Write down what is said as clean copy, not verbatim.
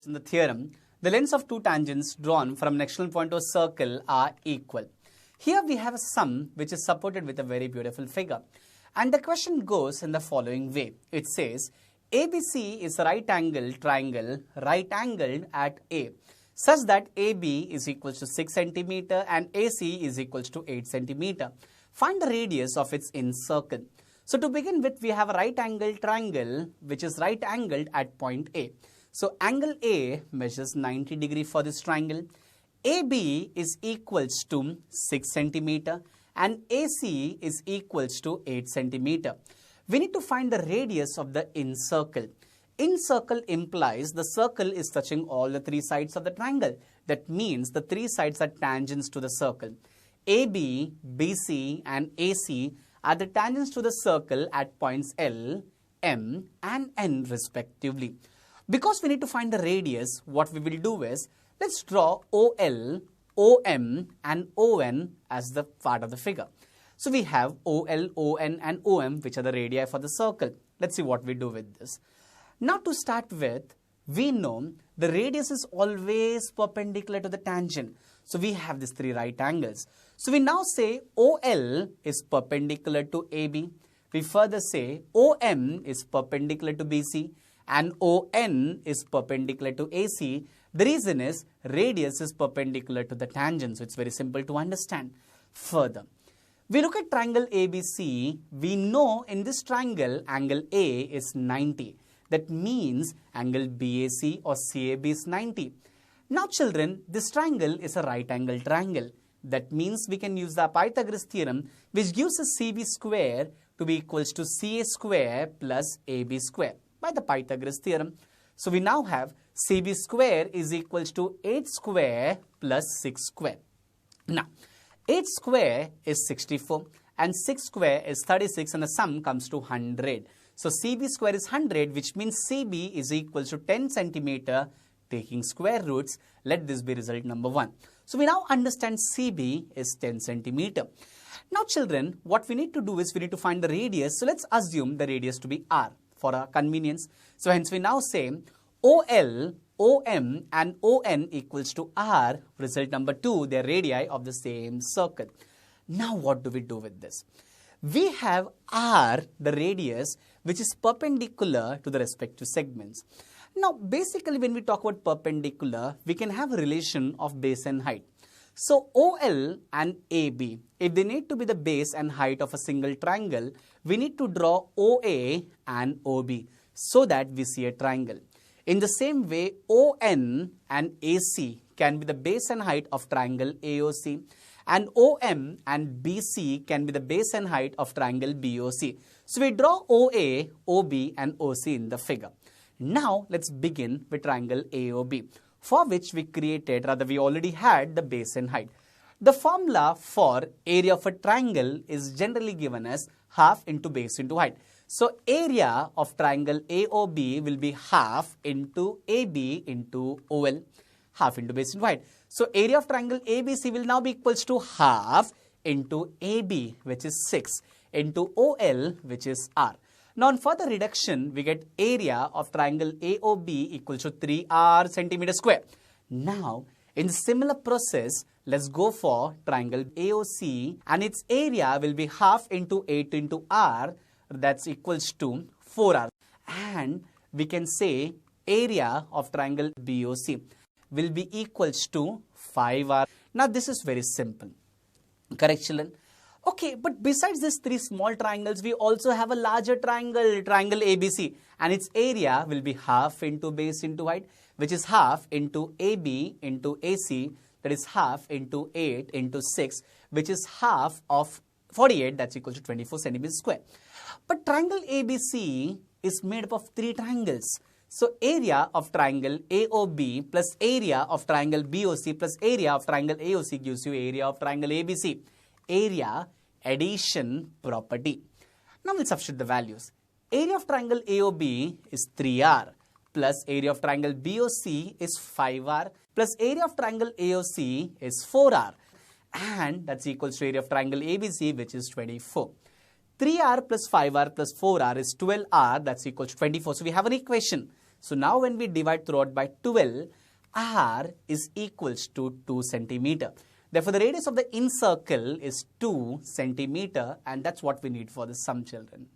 In the theorem, the lengths of two tangents drawn from an external point to a circle are equal. Here we have a sum which is supported with a very beautiful figure. And the question goes in the following way. It says, ABC is a right angled triangle, right angled at A, such that AB is equals to 6 cm and AC is equals to 8 cm. Find the radius of its incircle. So to begin with, we have a right angled triangle which is right angled at point A. So angle A measures 90 degrees for this triangle. AB is equals to 6 cm and AC is equals to 8 cm. We need to find the radius of the incircle. Incircle implies the circle is touching all the three sides of the triangle. That means the three sides are tangents to the circle. AB, BC and AC are the tangents to the circle at points L, M and N respectively. Because we need to find the radius, what we will do is, let's draw OL, OM and ON as the part of the figure. So we have OL, ON and OM which are the radii for the circle. Let's see what we do with this. Now to start with, we know the radius is always perpendicular to the tangent. So we have these three right angles. So we now say OL is perpendicular to AB. We further say OM is perpendicular to BC and ON is perpendicular to AC. The reason is radius is perpendicular to the tangent. So it's very simple to understand. Further, we look at triangle ABC. We know in this triangle angle A is 90. That means angle BAC or CAB is 90. Now children, this triangle is a right angle triangle. That means we can use the Pythagoras theorem which gives us CB square to be equals to CA square plus AB square by the Pythagoras theorem. So we now have CB square is equals to 8 square plus 6 square. Now 8 square is 64 and 6 square is 36 and the sum comes to 100. So CB square is 100 which means CB is equals to 10 centimeter. Taking square roots, let this be result number 1. So we now understand CB is 10 centimeter. Now children, what we need to do is we need to find the radius. So let's assume the radius to be R for our convenience. So hence we now say OL, OM and ON equals to R. Result number 2, they are radii of the same circle. Now what do we do with this? We have R, the radius, which is perpendicular to the respective segments. Now, basically, when we talk about perpendicular, we can have a relation of base and height. So, OL and AB, if they need to be the base and height of a single triangle, we need to draw OA and OB so that we see a triangle. In the same way, ON and AC can be the base and height of triangle AOC, and OM and BC can be the base and height of triangle BOC. So, we draw OA, OB and OC in the figure. Now, let's begin with triangle AOB, for which we already had the base and height. The formula for area of a triangle is generally given as half into base into height. So, area of triangle AOB will be half into AB into OL, half into base into height. So, area of triangle ABC will now be equals to half into AB, which is 6, into OL, which is R. Now, on further reduction, we get area of triangle AOB equals to 3R centimeter square. Now, in similar process, let's go for triangle AOC and its area will be half into 8 into R, that's equals to 4R. And we can say area of triangle BOC will be equals to 5R. Now, this is very simple. Correct, children? Okay, but besides these three small triangles, we also have a larger triangle, triangle ABC, and its area will be half into base into height, which is half into AB into AC, that is half into 8 into 6, which is half of 48, that's equal to 24 centimeters square. But triangle ABC is made up of three triangles. So, area of triangle AOB plus area of triangle BOC plus area of triangle AOC gives you area of triangle ABC. Area addition property. Now we'll substitute the values. Area of triangle AOB is 3R plus area of triangle BOC is 5R plus area of triangle AOC is 4R, and that's equals to area of triangle ABC, which is 24. 3R plus 5R plus 4R is 12R, that's equal to 24. So we have an equation. So now when we divide throughout by 12, r is equals to 2 centimeter. Therefore, the radius of the incircle is 2 centimeter, and that's what we need for the sum, children.